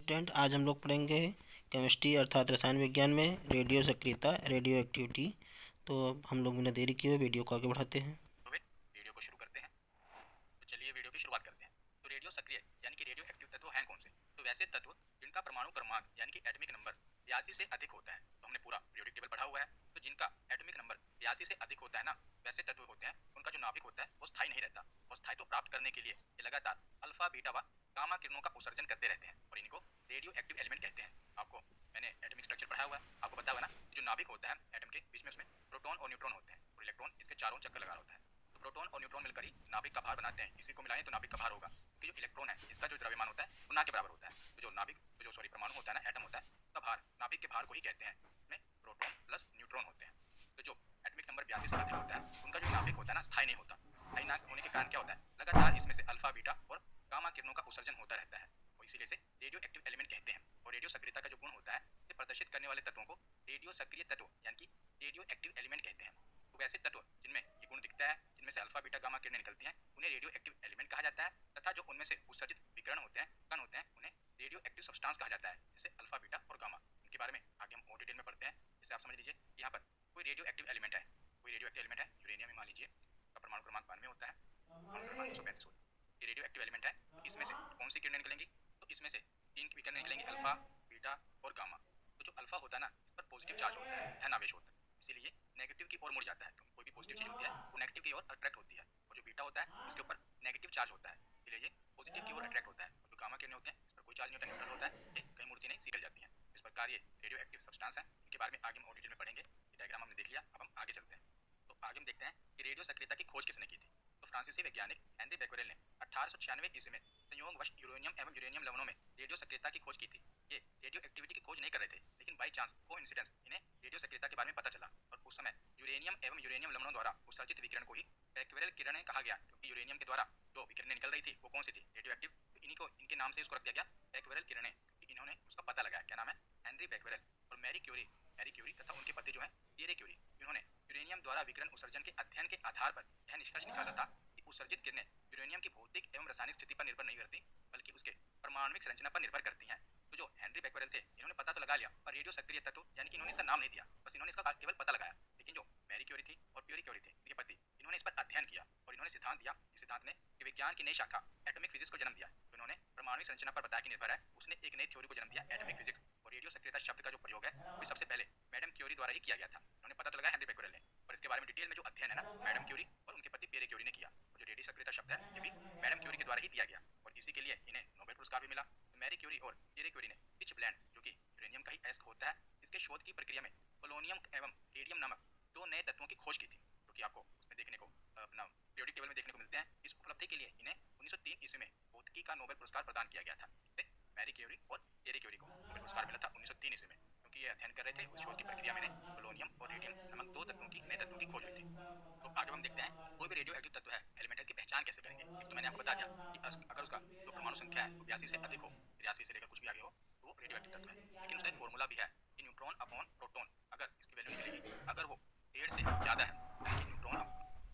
Student, आज हम लोग पढ़ेंगे केमिस्ट्री अर्थात रसायन विज्ञान में रेडियो सक्रियता, रेडियो एक्टिविटी। तो अब हम लोग बिना देरी किए हुए वीडियो को आगे बढ़ाते हैं। वीडियो को शुरू करते हैं। तो चलिए वीडियो की शुरुआत करते हैं। तो रेडियो सक्रिय यानी कि रेडियो एक्टिव तत्व हैं कौन से? तो वैसे तत्व जिनका परमाणु क्रमांक यानी कि एटॉमिक नंबर 82 से अधिक होता है। तो हमने पूरा पीरियोडिक टेबल पढ़ा हुआ है। तो जिनका एटॉमिक नंबर 82 से अधिक होता है ना, वैसे तत्व होते हैं उनका जो नाभिक होता है वो स्थायी नहीं रहता, और स्थायित्व प्राप्त करने के लिए ये लगातार अल्फा बीटा व गामा किरणों का उत्सर्जन करते रहते हैं, और इनको रेडियो एक्टिव एलिमेंट कहते हैं। आपको मैंने एटॉमिक स्ट्रक्चर पढ़ाया हुआ है, आपको पता होगा ना, जो नाभिक होता है एटम के बीच में उसमें प्रोटॉन और न्यूट्रॉन होते हैं, और इलेक्ट्रॉन इसके चारों चक्कर लगा होता है। तो प्रोटॉन और न्यूट्रॉन मिलकर ही नाभिक का भार बनाते हैं। इसी को मिलाएं तो नाभिक का भार होगा, क्योंकि जो इलेक्ट्रॉन है इसका जो द्रव्यमान होता है वो ना के बराबर होता है। तो जो नाभिक जो सॉरी परमाणु होता है ना, एटम होता है, उसका भार नाभिक के भार को ही कहते हैं। इसमें प्रोटॉन प्लस न्यूट्रॉन होते हैं। तो जो एटॉमिक नंबर 82 से अधिक होता है उनका जो नाभिक होता है ना, स्थायी नहीं होता। स्थायी ना होने के कारण क्या होता है, लगातार इसमें से अल्फा बीटा और गामा किरणों का उत्सर्जन होता रहता है, और इसीलिए से रेडियो एक्टिव एलिमेंट कहते हैं। और रेडियो सक्रियता का जो गुण होता है, ये प्रदर्शित करने वाले तत्वों को रेडियो सक्रिय तत्व यानी कि रेडियो एक्टिव एलिमेंट कहते हैं। तो वैसे तत्व जिनमें ये गुण दिखता है, जिनमें से अल्फा बीटा गामा किरणें निकलती हैं, उन्हें रेडियो एक्टिव एलिमेंट कहा जाता है। तथा जो उनमें से उत्सर्जित विकिरण होते हैं, कण होते हैं, उन्हें रेडियो एक्टिव सब्सटेंस कहा जाता है, जैसे अल्फा बीटा और गामा। इनके बारे में आगे हम और डिटेल में पढ़ते हैं। जैसे आप समझ लीजिए, यहाँ पर कोई रेडियो एक्टिव एलिमेंट है, कोई रेडियो एक्टिव एलिमेंट है यूरेनियम, मान लीजिए का परमाणु क्रमांक 92 होता है, परमाणु क्रमांक 235 होता है। ये रेडियो एक्टिव एलिमेंट है। तो इसमें से कौन सी किरणें निकलेंगी? तो इसमें से तीन विकिरणें निकलेंगी, अल्फा बीटा और गामा। तो जो अल्फा होता है ना, इस पर पॉजिटिव चार्ज होता है, धन आवेश होता है, इसीलिए नेगेटिव की ओर मुड़ जाता है। क्योंकि कोई भी पॉजिटिव चीज होती है वो नेगेटिव की ओर अट्रैक्ट होती है, और जो बीटा होता है इसके ऊपर नेगेटिव चार्ज होता है, इसलिए ये पॉजिटिव की ओर अट्रैक्ट होता है। और जो गामा किरणें होते हैं, इस पर कोई चार्ज नहीं होता, न्यूट्रल होता है, ये कहीं मुड़ती नहीं, सीधे जाती हैं। इस प्रकार ये रेडियो एक्टिव सब्सटेंस है। इनके बारे में आगे हम और डिटेल में पढ़ेंगे। ये डायग्राम हमने देख लिया, अब हम आगे चलते हैं। तो आगे हम देखते हैं कि रेडियो सक्रियता की खोज किसने की थी। तो फ्रांसीसी वैज्ञानिक हेनरी बेक्वेरेल ने 1896 ईस्वी में संयोगवश यूरेनियम एवं यूरेनियम लवणों में रेडियो सक्रियता की खोज की थी। ये रेडियो एक्टिविटी की खोज नहीं कर रहे थे, लेकिन बाई चांस कोइंसिडेंस इन्हें रेडियो सक्रियता के बारे में पता चला, और उस समय यूरेनियम एवं यूरेनियम लवणों द्वारा उत्सर्जित विकिरण को ही बेक्वेरेल किरणें कहा गया, क्योंकि यूरेनियम के द्वारा जो विकिरणें निकल रही थी वो कौन सी थी, रेडियो एक्टिव। तो इन्हीं को इनके नाम से उसको रख दिया गया बेक्वेरेल किरणें, क्योंकि इन्होंने उसका पता लगाया। क्या नाम है? हेनरी बेक्वेरेल। और मैरी क्यूरी तथा उनके पति जो है पियरे क्यूरी, इन्होंने यूरेनियम द्वारा विकिरण उत्सर्जन के अध्ययन के आधार पर यह निष्कर्ष निकाला था कि उत्सर्जित किरणें यूरेनियम की भौतिक एवं रासायनिक स्थिति पर निर्भर नहीं करती, बल्कि उसके परमाणुविक संरचना पर निर्भर करती हैं। तो जो हेनरी बेक्वेरेल थे, इन्होंने पता तो लगा लिया, पर रेडियो सक्रिय तत्व यानी कि इन्होंने इसका नाम नहीं दिया, बस इन्होंने इसका केवल पता लगाया। लेकिन जो मैरी क्यूरी थी और पियरे क्यूरी थे, इनके पति, इन्होंने इस पर अध्ययन किया, और इन्होंने सिद्धांत दिया। इस सिद्धांत ने विज्ञान की नई शाखा एटॉमिक फिजिक्स को जन्म दिया। तो इन्होंने परमाणुविक संरचना पर बताया कि निर्भर है, उसने एक नई थ्योरी को जन्म दिया, एटॉमिक फिजिक्स। और रेडियो सक्रियता शब्द का जो प्रयोग है वो सबसे पहले मैडम क्यूरी द्वारा ही किया गया था। उन्होंने पता तो लगाया हेनरी बेक्वेरेल ने, और इसके बारे में डिटेल में जो अध्ययन है ना, मैडम क्यूरी और उनके पति पियरे क्यूरी ने किया। और जो रेडियो सक्रियता शब्द है ये भी मैडम क्यूरी के द्वारा ही दिया गया, और इसी के लिए इन्हें नोबेल पुरस्कार भी मिला। तो मैरी क्यूरी और पियरे क्यूरी ने पिच ब्लेंड, जो कि यूरेनियम का ही एस्क होता है, इसके शोध की प्रक्रिया में पोलोनियम एवं रेडियम नामक दो नए तत्वों की खोज की थी, जो कि आपको उसमें देखने को अपना पीरियोडिक टेबल में देखने को मिलते हैं। इस उपलब्धि के लिए इन्हें 1903 ईस्वी में भौतिकी का नोबेल पुरस्कार प्रदान किया गया था। मैरी क्यूरी और पियरे क्यूरी को नोबेल पुरस्कार मिला था 1903 ईस्वी में, क्योंकि ये अध्ययन कर रहे थे, उस शोध की प्रक्रिया में पोलोनियम और रेडियम नामक दो तत्वों की नए तत्वों की खोज हुई थी। तो आगे हम देखते हैं कोई भी रेडियो एक्टिव तत्व है, एलिमेंट है, इसकी पहचान कैसे करेंगे। एक तो मैंने आपको बता दिया कि अगर उसका जो परमाणु संख्या है वो 82 से अधिक हो, 83 से लेकर कुछ भी आगे हो, तो वो रेडियो एक्टिव तत्व है। लेकिन उसका एक फॉर्मूला भी है कि न्यूट्रॉन अपॉन प्रोटॉन, अगर इसकी वैल्यू निकलेगी, अगर वो 1.5 से ज्यादा है, यानी कि न्यूट्रॉन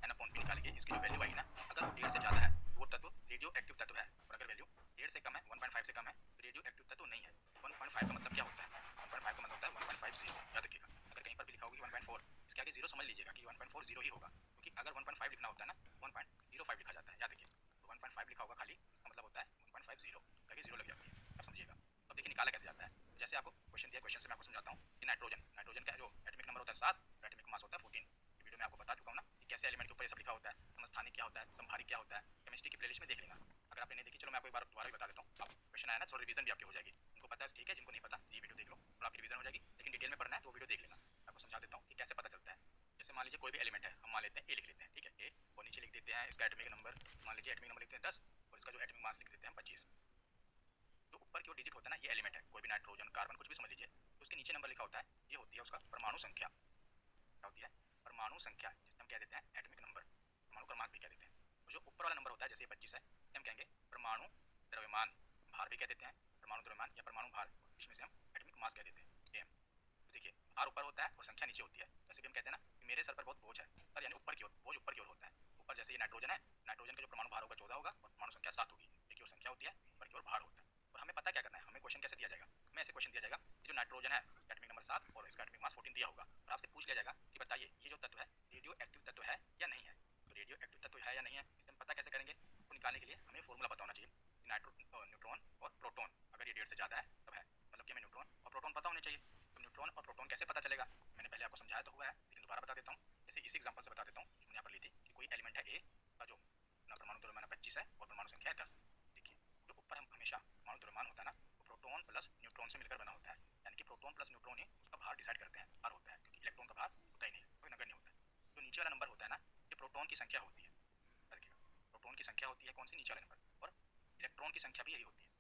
एन अपॉन पी निकालेंगे, इसकी जो वैल्यू आएगी ना, अगर वो 1.5 से ज्यादा है तो वो तत्व रेडियो एक्टिव तत्व है। और अगर वैल्यू 1.5 से कम है, 1.5 से कम है, तो रेडियो एक्टिव तत्व नहीं है। 1.5 का मतलब क्या होता है? 1.5 का मतलब होता है 1.50। याद रखिएगा, अगर कहीं पर भी लिखा होगी 1.4, इसके आगे जीरो समझ लीजिएगा कि 1.40 ही होगा, क्योंकि अगर 1.5 लिखना होता है ना, 1.05 लिखा जाता है। याद रखिए, तो 1.5 लिखा होगा खाली, इसका मतलब होता है 1.50, आगे जीरो लग जाती है। अब समझिएगा। अब देखिए निकाला कैसे जाता है। तो जैसे आपको क्वेश्चन दिया, क्वेश्चन से मैं आपको समझाता हूँ कि नाइट्रोजन का जो एटॉमिक नंबर होता है 7, एटॉमिक मास होता है 14। वीडियो में आपको बता चुका हूँ ना कि कैसे एलिमेंट के ऊपर ये सब लिखा होता है, समस्थानिक क्या होता है, संभारी क्या होता है, केमिस्ट्री की प्लेलिस्ट में देख लेना। अगर आपने नहीं देखी, चलो मैं आपको एक बार दोबारा भी बता देता हूँ। आप क्वेश्चन आया ना, थोड़ा रिवीजन भी आपकी हो जाएगी। जिनको पता है ठीक है, जिनको नहीं पता ये वीडियो देख लो, थोड़ा आपकी रिवीजन हो जाएगी। लेकिन डिटेल में पढ़ना है तो वीडियो देख लेना। आपको समझा देता हूँ कि कैसे पता चलता है। जैसे मान लीजिए कोई भी एलिमेंट है, हम मान लेते हैं ए लिख लेते हैं, ठीक है, ए, और नीचे लिख देते हैं इसका एटॉमिक नंबर, मान लीजिए एटॉमिक नंबर लिखते हैं 10, और इसका जो एटॉमिक मास लिख देते हैं 25। जो ऊपर की ओर डिजिट होता है ना, ये एलिमेंट है, कोई भी नाइट्रोजन, कार्बन, कुछ भी समझ लीजिए, तो उसके नीचे नंबर लिखा होता है, ये होती है उसका परमाणु संख्या। क्या होती है? परमाणु संख्या, जिसे हम कह देते हैं एटॉमिक नंबर, परमाणु क्रमांक भी कह देते हैं। और जो ऊपर वाला नंबर होता है, जैसे 25 है, हम कहेंगे परमाणु द्रव्यमान, भार भी कह देते हैं, परमाणु द्रव्यमान या परमाणु भार, इसमें से हम एटॉमिक मास कह देते हैं, एम। तो देखिए, भार ऊपर होता है और संख्या नीचे होती है। जैसे कि हम कहते हैं ना कि मेरे सर पर बहुत बोझ है, सर यानी ऊपर की ओर, बोझ ऊपर की ओर होता है। ऊपर जैसे ये नाइट्रोजन है, नाइट्रोजन का जो परमाणु भार होगा 14 होगा, और परमाणु संख्या 7 होगी। एक की ओर संख्या होती है, ऊपर की ओर भार होता है। और हमें पता क्या करना है, हमें क्वेश्चन कैसे दिया हमें ऐसे क्वेश्चन दिया जाएगा कि जो नाइट्रोजन है एटॉमिक नंबर 7 और इसका एटॉमिक मास 14 दिया होगा और आपसे पूछ लिया जाएगा कि बताइए ये जो तत्व है रेडियो एक्टिव तत्व है या नहीं है। तो रेडियो एक्टिव तत्व है या नहीं है इसे हम पता कैसे करेंगे, तो निकालने के लिए हमें फॉर्मूला पता होना चाहिए कि न्यूट्रॉन और प्रोटॉन अगर ये 1.5 से ज़्यादा है तब है, मतलब कि हमें न्यूट्रॉन और प्रोटॉन पता होने चाहिए। तो न्यूट्रॉन और प्रोटॉन कैसे पता चलेगा, मैंने पहले आपको समझाया तो हुआ है लेकिन दोबारा बता देता हूँ। जैसे इसी एग्जाम्पल से बता देता हूँ जो मैंने यहाँ पर ली थी कि कोई एलिमेंट है ए का जो परमाणु द्रव्यमान 25 है और परमाणु संख्या है 10। देखिए जो ऊपर हम हमेशा परमाणु द्रव्यमान होता है ना वो प्रोटॉन प्लस न्यूट्रॉन से मिलकर बना होता है, यानी कि प्रोटॉन प्लस न्यूट्रॉन ही उसका भार डिसाइड करते हैं, भार होता है क्योंकि इलेक्ट्रॉन का भार होता ही नहीं, कोई नगण्य होता है। जो नीचे वाला नंबर होता है ना ये प्रोटॉन की संख्या होती है, देखिएगा प्रोटॉन की संख्या होती है कौन सी, नीचे वाला नंबर, और इलेक्ट्रॉन की संख्या भी यही होती है।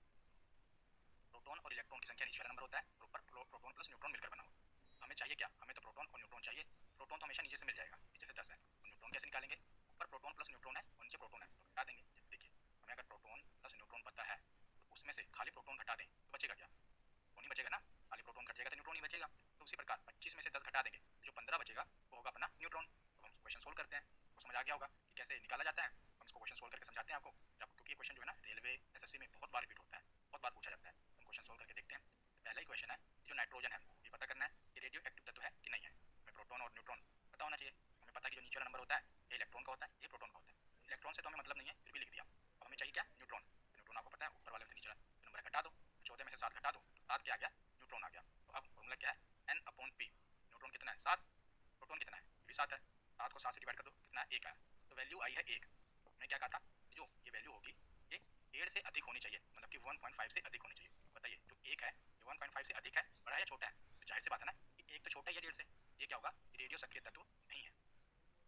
प्रोटॉन और इलेक्ट्रॉन की संख्या नीचे वाला नंबर होता है और ऊपर प्रोटॉन प्लस न्यूट्रॉन मिलकर बना होता है। हमें चाहिए क्या, हमें तो प्रोटॉन और न्यूट्रॉन चाहिए। प्रोटॉन तो हमेशा नीचे से मिल जाएगा, नीचे से 10 है, और न्यूट्रॉन कैसे निकालेंगे, ऊपर प्रोटॉन प्लस न्यूट्रॉन है और नीचे प्रोटॉन है तो घटा देंगे। देखिए हमें अगर प्रोटॉन प्लस न्यूट्रॉन पता है तो उसमें से खाली प्रोटॉन घटा दें तो बचेगा क्या, वो नहीं बचेगा ना, खाली प्रोटॉन घट जाएगा तो न्यूट्रॉन ही बचेगा। तो उसी प्रकार 25 में से 10 घटा देंगे जो 15 बचेगा वो होगा अपना न्यूट्रॉन। तो हम क्वेश्चन सोल्व करते हैं, तो समझ आ गया होगा कि कैसे निकाला जाता है। हम इसको क्वेश्चन सोल्व करके समझाते हैं आपको, क्योंकि ये क्वेश्चन जो है ना रेलवे एसएससी में बहुत बार रिपीट होता है, बहुत बार पूछा जाता है। हम क्वेश्चन सोल्व करके देखते हैं। पहला ही क्वेश्चन है जो नाइट्रोजन है ये पता करना है कि रेडियो एक्टिव तत्व है कि नहीं है। हमें प्रोटॉन और न्यूट्रॉन पता होना चाहिए। हमें पता है कि जो नीचे वाला नंबर होता है ये इलेक्ट्रॉन का होता है, ये प्रोटॉन का होता है। इलेक्ट्रॉन से तो हमें मतलब नहीं है फिर भी लिख दिया। अब हमें चाहिए क्या, न्यूट्रॉन। न्यूट्रॉन आपको पता है ऊपर वाले से नीचे वाला नंबर घटा दो, 14 में से 7 घटा दो, 7 क्या आ गया, न्यूट्रॉन आ गया। तो अब फॉर्मूला क्या है, n/p। न्यूट्रॉन कितना है 7, प्रोटॉन कितना है ये भी 7 है, 7 को 7 से डिवाइड कर दो कितना है 1 आया, तो वैल्यू आई है 1। मैं क्या कहा था, जो ये वैल्यू होगी ये 1.5 से अधिक होनी चाहिए, मतलब कि 1.5 से अधिक होनी चाहिए। बताइए जो 1 है ये 1.5 से अधिक है, बड़ा है या छोटा है, तो जाहिर सी बात है ना कि 1 तो छोटा ही है 1.5 से। ये क्या होगा, ये रेडियो सक्रिय तत्व नहीं है,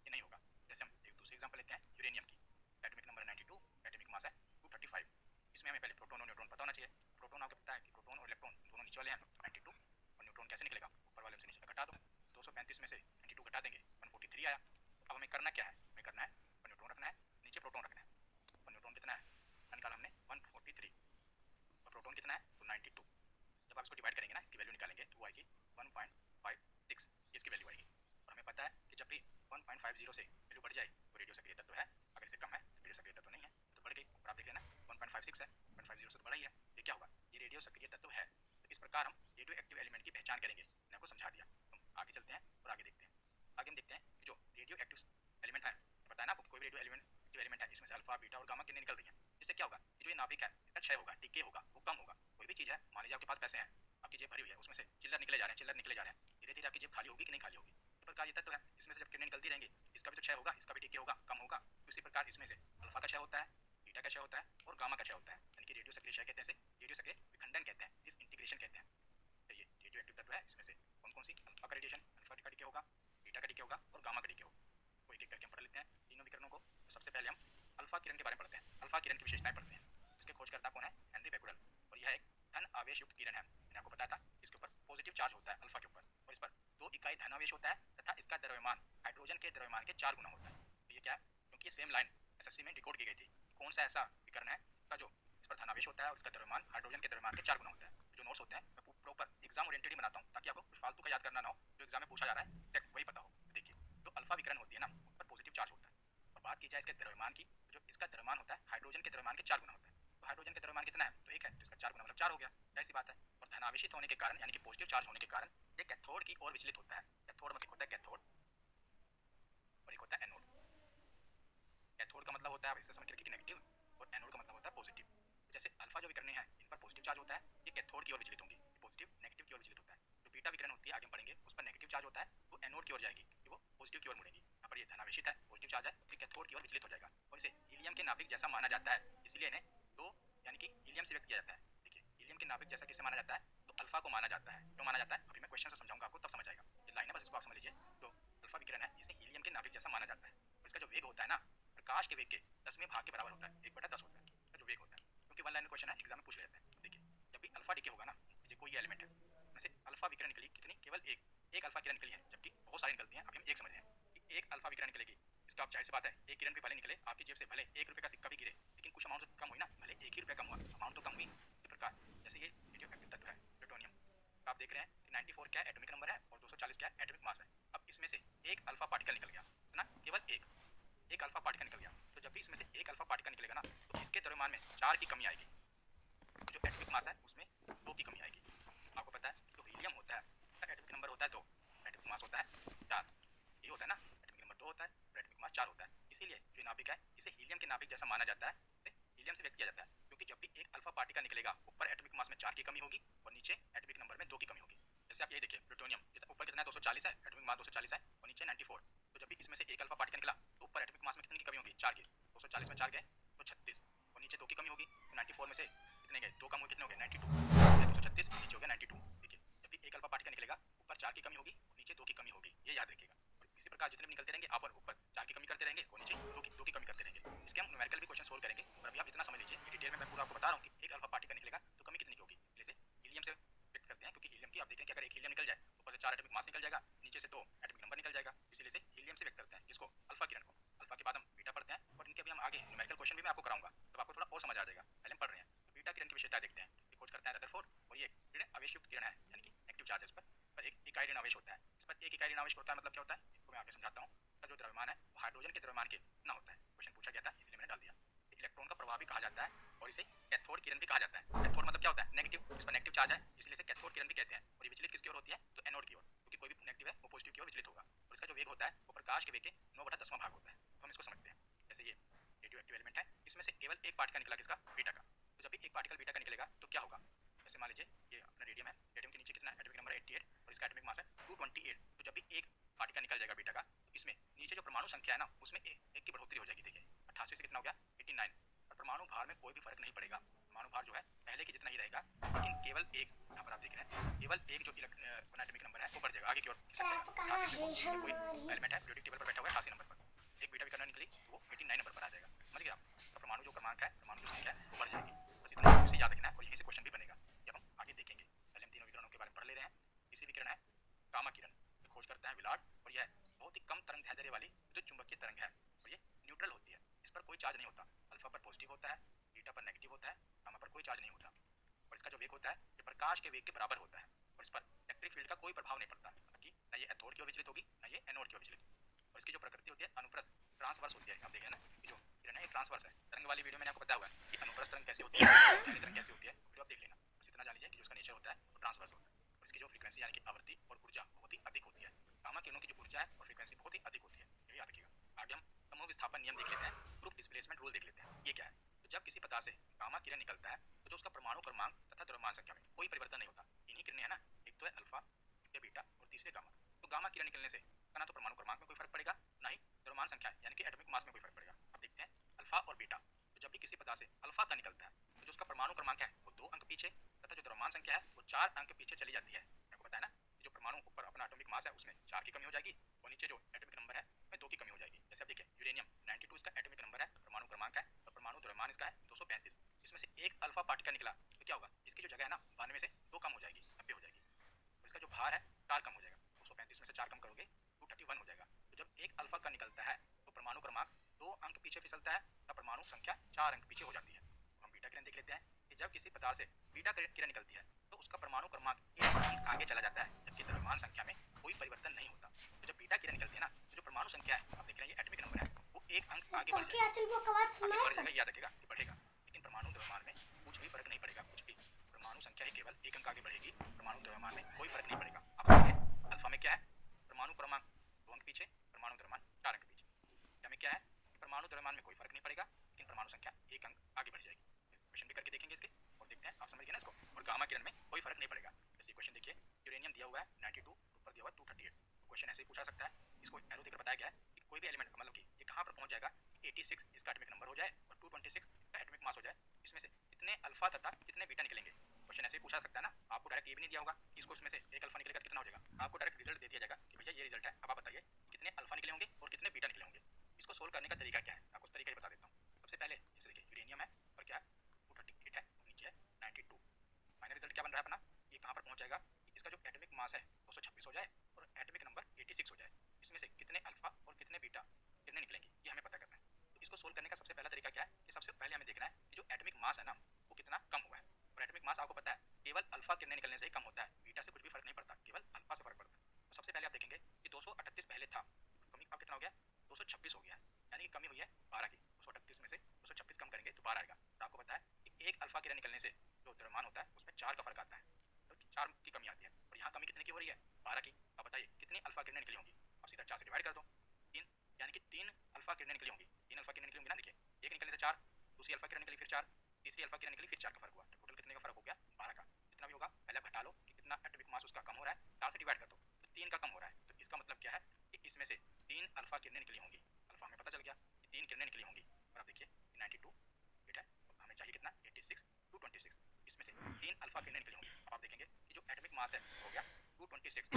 ये नहीं होगा। जैसे हम एक दूसरी एग्जांपल लेते हैं यूरेनियम की, एटॉमिक नंबर 92, एटॉमिक मास है 235। इसमें हमें पहले प्रोटॉन और न्यूट्रॉन पता होना चाहिए। प्रोटॉन आपको पता है कि प्रोटॉन और इलेक्ट्रॉन दोनों नीचे वाले हैं तो 92, और न्यूट्रॉन कैसे निकलेगा, ऊपर वाले से नीचे घटा दो, 235 में से 92 घटा देंगे 143 आया। अब हमें करना क्या है, हमें करना है ऊपर न्यूट्रॉन रखना है नीचे प्रोटॉन रखना है। ऊपर न्यूट्रॉन कितना है निकाला हमने 143 और प्रोटॉन कितना है तो 92। जब आप इसको डिवाइड करेंगे ना इसकी वैल्यू निकालेंगे तो वो आएगी 1.56, इसकी वैल्यू आएगी। और हमें पता है कि जब भी 1.50 से वैल्यू बढ़ जाए तो रेडियो सक्रिय तत्व है, अगर इससे कम है तो रेडियो सक्रिय तत्व नहीं है। तो बढ़ गई, ऊपर आप देख लेना 1.56 है, 1.50 से तो बड़ा ही है, ये क्या होगा, ये रेडियो सक्रिय तत्व है। तो इस प्रकार हम रेडियो एक्टिव एलिमेंट की पहचान करेंगे, मैंने आपको समझा दिया। हम आगे चलते हैं और आगे देखते हैं। आगे हम देखते हैं कि जो रेडियो एक्टिव एलिमेंट है, बताया ना आपको कोई भी रेडियो एलिमेंट है इसमें से अल्फा बीटा और गामा किरणें निकल रही है, जिससे क्या होगा कि जो ये नाभिक है इसका क्षय होगा, डिके होगा, वो कम होगा। कोई भी चीज है, मान लीजिए आपके पास पैसे हैं, आपकी जेब भरी हुई है, उसमें से चिल्लर निकले जा रहे हैं, चिल्लर निकले जा रहे हैं, धीरे धीरे आपकी जेब खाली होगी कि नहीं खाली होगी। इस प्रकार ये तत्व है, इसमें से जब किरणें निकलती रहेंगी इसका भी तो क्षय होगा, इसका भी डिके होगा, कम होगा। उसी प्रकार इसमें से अल्फा का क्षय होता है, बीटा का क्षय होता है और गामा का क्षय होता है, यानी कि रेडियो सक्रिय क्षय कहते हैं, रेडियो सक्रिय विखंडन कहते हैं, डिसइंटीग्रेशन कहते हैं। तो ये रेडियो एक्टिव तत्व है, इसमें से कौन कौन सी, अल्फा का रेडिएशन, अल्फा का डिके होगा, बीटा का डिके होगा और गामा का डिके होगा। तो एक एक करके हम पढ़ लेते हैं तीनों विकिरणों को। तो सबसे पहले हम अल्फा किरण के बारे में पढ़ते हैं, अल्फा किरण की विशेषताएं पढ़ते हैं। इसके खोजकर्ता कौन है, हेनरी बेकुरल, और यह एक धन आवेश युक्त किरण है। मैंने आपको बताया था इसके ऊपर पॉजिटिव चार्ज होता है अल्फा के ऊपर, और इस पर 2 इकाई धन आवेश होता है तथा इसका द्रव्यमान हाइड्रोजन के द्रव्यमान के 4 गुना होता है। तो ये क्या है, क्योंकि ये सेम लाइन एसएससी में डिकोड की गई थी, कौन सा ऐसा विकर्ण है का जो इस पर धन आवेश होता है और इसका द्रव्यमान हाइड्रोजन के द्रव्यमान के 4 गुना होता है। जो नोट्स होते हैं मैं प्रॉपर एग्जाम ओरिएंटेड ही बनाता हूँ ताकि आपको कुछ फालतू का याद करना ना हो, जो एग्जाम में पूछा जा रहा है डायरेक्ट वही पता हो। देखिए जो अल्फा विकर्ण होती है ना उस पर पॉजिटिव चार्ज होता है। और बात की जाए इसके द्रव्यमान की, तो जो इसका द्रव्यमान होता है हाइड्रोजन के द्रव्यमान के 4 गुना होता है। तो हाइड्रोजन के द्रव्यमान कितना है तो 1 है, तो इसका 4 गुना मतलब 4 हो गया, ऐसी बात है। और धनावेशित होने के कारण यानी कि पॉजिटिव चार्ज होने के कारण ये कैथोड की ओर विचलित होता है। कैथोड मतलब होता है कैथोड और एक होता है एनोड। कैथोड का मतलब होता है, आप इससे समझ रखिए नेगेटिव, और एनोड का मतलब होता है पॉजिटिव। तो जैसे अल्फा जो विकिरण है इन पर पॉजिटिव चार्ज होता है, ये कैथोड की ओर विचलित होंगी, पॉजिटिव नेगेटिव की ओर विचलित होता है। जो बीटा विकिरण होती है आगे हम पढ़ेंगे उस पर नेगेटिव चार्ज होता है, वो एनोड की ओर जाएगी कि वो पॉजिटिव की ओर मुड़ेगी। यहाँ पर ये धनावेशित है, पॉजिटिव चार्ज है, ये कैथोड की ओर विचलित हो जाएगा और इसे हीलियम के नाभिक जैसा माना जाता है, इसलिए इन्हें दो यानी कि हीलियम से व्यक्त किया जाता है। देखिए हीलियम के नाभिक जैसा किसे माना जाता है, तो अल्फा को माना जाता है। क्यों माना जाता है अभी मैं क्वेश्चन से समझाऊंगा आपको, तब समझ आएगा। ये लाइन है बस इसको आप समझ लीजिए। तो अल्फा विकिरण है इसे हीलियम के नाभिक जैसा माना जाता है, और इसका जो वेग होता है ना प्रकाश के वेग के 10वें भाग के बराबर होता है, 1/10 होता है इसका जो वेग होता है, क्योंकि वन लाइन क्वेश्चन है एग्जाम में पूछ लिया जाता है। देखिए जब भी अल्फा डिके होगा ना, ये कोई एलिमेंट है वैसे अल्फा विकिरण निकली कितनी, केवल एक अल्फा किरण निकली है, जबकि बहुत सारी निकलती हैं। अभी हम एक समझ रहे हैं कि एक अल्फा विकिरण निकलेगी, इसका आप जाहिर सी बात है एक किरण भी भले निकले आपकी जेब से, भले 1 रुपये का सिक्का भी गिरे लेकिन कुछ अमाउंट कम हुई ना, भले 1 ही रुपये कम हुआ अमाउंट तो कम हुई। इस प्रकार जैसे ये रेडियो एक्टिव तत्व है प्लूटोनियम, आप देख रहे हैं कि 94 क्या एटॉमिक नंबर है और 240 क्या एटॉमिक मास है। अब इसमें से एक अल्फा पार्टिकल निकल गया है ना, केवल एक अल्फा पार्टिकल निकल गया, तो जब भी इसमें से एक अल्फा पार्टिकल निकलेगा ना तो इसके द्रव्यमान में 4 की कमी आएगी, जो एटॉमिक मास है उसमें 2 की कमी आएगी। नाभिक है इसे हीलियम के नाभिक जैसा माना जाता है, इसे हीलियम से व्यक्त किया जाता है, क्योंकि जब भी एक अल्फा पार्टिकल निकलेगा ऊपर एटॉमिक मास में 4 की कमी होगी और नीचे एटॉमिक नंबर में 2 की कमी होगी। जैसे आप ये देखिए प्लूटोनियम ऊपर कितना है 240 है, एटॉमिक मास 240 है और नीचे 94। तो जब भी इसमें से एक अल्फा पार्टिकल निकला तो ऊपर एटॉमिक मास में कितनी की कमी होगी 4 की, 240 में 4 गए तो 36 और नीचे 2 की कमी होगी तो 94 में से कितने गए 2 कम हुए कितने हो गए 92, 236 नीचे हो गया 92। देखिए जब भी एक अल्फा पार्टिकल निकलेगा ऊपर 4 की कमी होगी और नीचे 2 की कमी होगी, ये याद रखिएगा। और इसी प्रकार जितने भी निकलते रहेंगे आप ऊपर 4 की कमी करते रहेंगे और नीचे 2 की कमी करते रहेंगे। इसके हम न्यूमेरिकल भी क्वेश्चन सोल्व करेंगे, और अभी आप इतना समझ लीजिए डिटेल में मैं पूरा आपको बता रहा हूँ कि एक अल्फा पार्टिकल निकलेगा तो कमी कितनी की होगी। जैसे हीलियम से व्यक्त करते हैं, क्योंकि हीलियम की आप देख रहे हैं कि अगर एक हीलियम निकल जाए ऊपर से 4 एटॉमिक मास निकल जाएगा, नीचे से 2 एटॉमिक नंबर निकल जाएगा, इसलिए से हीलियम से व्यक्त करते हैं किसको अल्फा किरण को। अल्फा के बाद हम बीटा पढ़ते हैं और इनके भी हम आगे न्यूमेरिकल क्वेश्चन भी मैं आपको कराऊंगा, तब आपको थोड़ा और समझ आ जाएगा। पहले हम पढ़ रहे हैं तो बीटा किरण की विशेषता देखते हैं। ये खोज करता है रदरफोर्ड, और ये ऋण आवेश युक्त किरण है, यानी कि नेगेटिव चार्ज है, इस पर एक इकाई ऋण आवेश होता है। इस पर एक इकाई ऋण आवेश होता है मतलब क्या होता है इसको मैं आगे समझाता हूँ। इसका जो द्रव्यमान है वो हाइड्रोजन के द्रव्यमान के इतना होता है। क्वेश्चन पूछा गया था इसलिए मैंने डाल दिया। इलेक्ट्रॉन का प्रवाह भी कहा जाता है और इसे कैथोड किरण भी कहा जाता है। कैथोड मतलब क्या होता है नेगेटिव, इस पर नेगेटिव चार्ज है इसलिए इसे कैथोड किरण भी कहते हैं। और ये विचलित किसकी ओर होती है तो एनोड की ओर, क्योंकि कोई भी नेगेटिव है वो पॉजिटिव की ओर विचलित होगा। और इसका जो वेग होता है वो प्रकाश के वेग के 9/10 भाग होता है। तो हम इसको समझते हैं। जैसे ये रेडियो एक्टिव एलिमेंट है, इसमें से केवल एक पार्टिकल निकला किसका बीटा का। तो जब भी एक पार्टिकल बीटा का निकलेगा तो क्या होगा, जैसे मान लीजिए ये अपना रेडियम है, रेडियम के नीचे कितना है एटॉमिक नंबर 88 और इसका एटॉमिक मास है 228। तो जब भी एक पार्टिकल निकल जाएगा बीटा का तो इसमें नीचे जो परमाणु संख्या है ना उसमें एक की बढ़ोतरी हो जाएगी। देखिए 88 से कितना हो गया 89। और परमाणु भार में कोई भी फर्क नहीं पड़ेगा, परमाणु भार जो है पहले की जितना ही रहेगा, लेकिन केवल एक यहाँ पर आप देख रहे हैं केवल एक जो एटॉमिक नंबर है वो बढ़ जाएगा आगे की ओर खिसक जाएगा। 88 से कोई एलिमेंट है पीरियोडिक टेबल पर बैठा हुआ है 88 नंबर पर, एक बीटा विकर्ण निकली तो वो 89 नंबर पर आ जाएगा। समझ गए आप। तो परमाणु जो क्रमांक है परमाणु जो संख्या है वो बढ़ जाएगी। बस इतना इसे याद रखना है और यहीं से क्वेश्चन भी बनेगा जब हम आगे देखेंगे। पहले हम तीनों विकिरणों के बारे में पढ़ ले रहे हैं। इसी विकिरण है गामा किरण, जो खोज करता है विलार्ड, और यह बहुत ही कम तरंग दैर्ध्य वाली विद्युत चुंबकीय तरंग है और ये न्यूट्रल होती है। इस पर कोई चार्ज नहीं होता, अल्फा पर पॉजिटिव होता है, बीटा पर नेगेटिव होता है, गामा पर कोई चार्ज नहीं होता। और इसका जो वेग होता है ये प्रकाश के वेग के बराबर होता है और इस पर इलेक्ट्रिक फील्ड का कोई प्रभाव नहीं पड़ता, कि ना ये एनोड की ओर विचलित होगी ना ये एनोड की ओर विचलित होगी। और इसकी जो प्रकृति होती है अनुप्रस्थ ट्रांसवर्स होती है। आप देखें ना इसकी जो किरण है ये ट्रांसवर्स है। तरंग वाली वीडियो मैंने आपको बताया हुआ है कि अनुप्रस्थ तरंग कैसी होती है, दाहिनी तरंग कैसी होती है, वीडियो आप देख लेना। बस इतना जान लीजिए कि जो इसका नेचर होता है वो ट्रांसवर्स होता है और इसकी जो फ्रीक्वेंसी यानी कि आवृत्ति और ऊर्जा बहुत ही अधिक होती है। गामा किरणों की जो ऊर्जा है और फ्रीक्वेंसी बहुत ही अधिक होती है, ये याद रखिएगा। आगे हम समूह विस्थापन नियम देख लेते हैं, ग्रुप डिस्प्लेसमेंट रूल देख लेते हैं। ये क्या है, तो जब किसी पदार्थ से गामा किरण निकलता है तो जो उसका परमाणु क्रमांक तथा द्रव्यमान संख्या में कोई परिवर्तन नहीं होता। इन्हीं किरणें है ना, एक तो है अल्फा, या बीटा और तीसरे गामा। तो गामा किरण निकलने से ना तो परमाणु क्रमांक में कोई फर्क पड़ेगा ना ही द्रव्यमान संख्या यानी कि एटॉमिक मास में कोई फर्क पड़ेगा। अब देखते हैं अल्फा और बीटा। तो जब भी किसी पदार्थ से अल्फा का निकलता है तो जो उसका परमाणु क्रमांक है वो 2 अंक पीछे तथा जो द्रव्यमान संख्या है वो 4 अंक पीछे चली जाती है। आपको पता है ना, जो परमाणु ऊपर अपना एटॉमिक मास है उसमें 4 की कमी हो जाएगी और नीचे जो एटॉमिक नंबर है उसमें 2 की कमी हो जाएगी। जैसे आप देखिए यूरेनियम 92 इसका एटॉमिक नंबर है, परमाणु क्रमांक है, और परमाणु द्रव्यमान इसका है 235। इसमें से एक अल्फा पार्टिकल निकला तो क्या होगा, इसकी जो जगह है ना 92 से 2 कम हो जाएगी, 90 हो जाएगी। और इसका जो भार है 4 कम हो जाएगा, 235 में से 4 कम करोगे 231 हो जाएगा। तो जब एक अल्फा का निकलता है तो परमाणु क्रमांक 2 अंक पीछे फिसलता है तब परमाणु संख्या 4 अंक पीछे हो जाती है। तो हम बीटा किरण देख लेते हैं कि जब किसी पदार्थ से बीटा किरण निकलती है तो उसका परमाणु क्रमांक 1 अंक आगे चला जाता है, जबकि द्रव्यमान संख्या में कोई परिवर्तन नहीं होता। तो जब बीटा किरण निकलती है ना तो जो परमाणु संख्या है आप देख रहे हैं ये एटॉमिक नंबर है वो 1 अंक आगे बढ़ जाएगा, आगे बढ़ जाएगा, याद रखेगा ये बढ़ेगा। लेकिन परमाणु द्रव्यमान में कुछ भी फर्क नहीं पड़ेगा, कुछ भी। परमाणु संख्या ही केवल 1 अंक आगे बढ़ेगी, परमाणु द्रव्यमान में कोई फर्क नहीं पड़ेगा। आप समझ गए। अल्फा में क्या है, परमाणु क्रमांक 2 अंक पीछे, परमाणु द्रव्यमान 4 अंक पीछे। बीटा में क्या है, परमाणु द्रव्यमान में कोई फर्क नहीं पड़ेगा लेकिन परमाणु संख्या 1 अंक आगे बढ़ जाएगी। क्वेश्चन भी करके देखेंगे इसके और देखते हैं आप समझ गए ना इसको। और गामा किरण में कोई फर्क नहीं पड़ेगा। जैसे क्वेश्चन देखिए, यूरेनियम दिया हुआ है 92, ऊपर दिया हुआ है 238। तो क्वेश्चन ऐसे ही पूछा सकता है, इसको एरो देकर बताया गया है कि कोई भी एलिमेंट मतलब कि ये कहां पर पहुंच जाएगा, 86 इसका एटॉमिक नंबर हो जाए और 226 का एटॉमिक मास हो जाए, इसमें से कितने अल्फा तथा कितने बीटा निकलेंगे। क्वेश्चन ऐसे ही पूछा सकता है ना। आपको डायरेक्ट ये भी नहीं दिया होगा कि इसको इसमें से एक अल्फा निकलेगा तो कितना हो जाएगा, आपको डायरेक्ट रिजल्ट दे दिया जाएगा कि भैया ये रिजल्ट है, अब आप बताइए कितने अल्फा निकले होंगे और कितने बीटा निकले होंगे। इसको सोल्व करने का तरीका क्या है, आपको तरीका बता देता हूँ। सबसे पहले जैसे देखिए यूरेनियम है और क्या 238 है और नीचे है 92। फाइनल रिजल्ट क्या बन रहा है अपना, ये कहाँ पर पहुंच जाएगा, इसका जो एटॉमिक मास है 226 हो जाए और एटॉमिक नंबर 86 हो जाए, इसमें से कितने अल्फा और कितने बीटा कितने निकलेंगे ये हमें पता करना है। तो इसको सोल्व करने का सबसे पहला तरीका क्या है कि सबसे पहले हमें देखना है कि जो एटॉमिक मास है ना वो कितना कम हुआ है। और एटॉमिक मास आपको पता है केवल अल्फा किरणें निकलने से ही कम होता है, बीटा से कुछ भी फर्क नहीं पड़ता, केवल अल्फा से फर्क पड़ता है। तो सबसे पहले आप देखेंगे कि 238 पहले था, कमी अब कितना हो गया 226 हो गया, यानी कि कमी हुई है 4, तीसरी अल्फा किरण निकली फिर 4 का फर्क हुआ, तो टोटल कितने का फर्क हो गया 12 का। जितना भी होगा पहले घटा लो कि कितना एटॉमिक मास उसका कम हो रहा है, 4 से डिवाइड कर दो तो 3 का कम हो रहा है। तो इसका मतलब क्या है कि इसमें से 3 अल्फा किरणें निकली होंगी, अल्फा हमें पता चल गया कि 3 किरणें निकली होंगी। और अब देखिए 92 वेट है, हमें चाहिए कितना 86 226, इसमें से 3 अल्फा किरणें निकली होंगी। अब आप देखेंगे कि जो एटॉमिक मास है हो गया 226।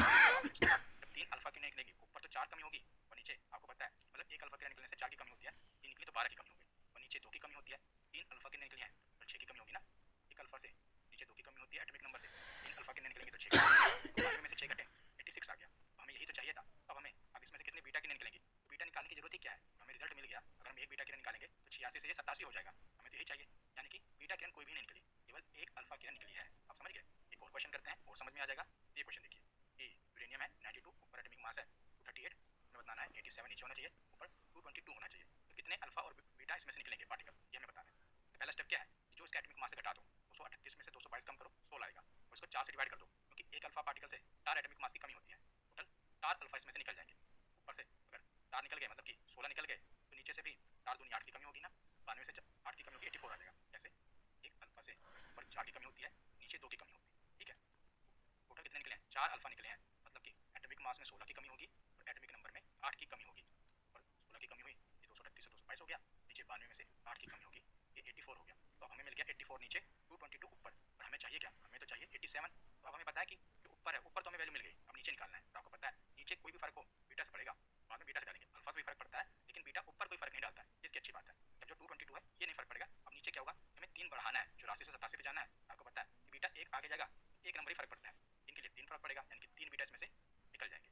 जब 3 अल्फा किरणें निकलेंगी ऊपर तो 4 कमी होगी और नीचे आपको पता है मतलब एक अल्फा किरण निकलने से 4 की कमी होती है, 3 निकली तो 12 की कमी हो गई और नीचे 2 की कमी होती है। 3 अल्फा किरणें निकली हैं तो 6 की कमी होगी ना, एक अल्फा से नीचे 2 की कमी होती है एटॉमिक नंबर से, 3 अल्फा किरणें निकलेंगी तो 6 की कमी, तो 92 में से 6 घटे 86 आ गया। तो हमें यही तो चाहिए था। अब हमें अब इसमें से कितनी बीटा किरणें निकलेंगी, तो बीटा निकालने की जरूरत ही क्या है, हमें रिजल्ट मिल गया। अगर हम एक बीटा किरण निकालेंगे तो 86 से ये 87 हो जाएगा, हमें तो यही चाहिए। यानी कि बीटा किरण कोई भी नहीं निकली, केवल एक अल्फा किरण निकली है। आप समझ गए। एक और क्वेश्चन करते हैं और समझ में आ जाएगा। ये क्वेश्चन देखिए कि यूरेनियम है 92, ऊपर एटॉमिक मास है 238, हमें बताना है 87 नीचे होना चाहिए, ऊपर 222 होना चाहिए। तो कितने अल्फा और बीटा इसमें से निकलेंगे पार्टिकल्स, ये हमें बताना है। तो पहला स्टेप क्या है कि जो इसका एटॉमिक मास है घटा दो, 238 में से 222 कम करो 16 आएगा और इसको 4 से डिवाइड कर दो, क्योंकि एक अल्फा पार्टिकल से 4 एटॉमिक मास की कमी होती है। टोटल 4 अल्फा इसमें से निकल जाएंगे। ऊपर से अगर 4 निकल गए मतलब कि 16 निकल गए तो नीचे से भी 4 दूनी 8 की कमी होगी ना, 92 से 8 की कमी होगी 84 आ जाएगा। कैसे, एक अल्फा से ऊपर 4 की कमी होती है, नीचे 2 की कमी होती है, ठीक है। टोटल कितने निकले हैं 4 अल्फा निकले हैं, मतलब कि एटॉमिक मास में 16 की कमी होगी और एटॉमिक नंबर में 8 की कमी होगी। और 16 की कमी हुई ये 238 से 222 हो गया, नीचे 92 में से 8 की कमी होगी ये 84 हो गया। तो हमें मिल गया 84 नीचे 222 ऊपर, और हमें चाहिए क्या, हमें तो चाहिए 87। तो अब हमें पता है कि जो ऊपर है ऊपर तो हमें वैल्यू मिल गई, अब नीचे निकालना है। तो आपको पता है नीचे कोई भी फर्क हो बीटा से पड़ेगा, बाद में बीटा से डालेंगे, अल्फा से भी फर्क पड़ता है लेकिन बीटा ऊपर कोई फर्क नहीं डालता है, इसकी अच्छी बात है। जब जो 222 है ये नहीं फर्क पड़ेगा। अब नीचे क्या होगा, हमें 3 बढ़ाना है, 84 से 87 पे जाना है। आपको पता है कि बीटा एक आगे जाएगा, एक नंबर ही फर्क पड़ता है, इनके लिए 3 फर्क पड़ेगा, यानी कि 3 बीटा इसमें से निकल जाएंगे।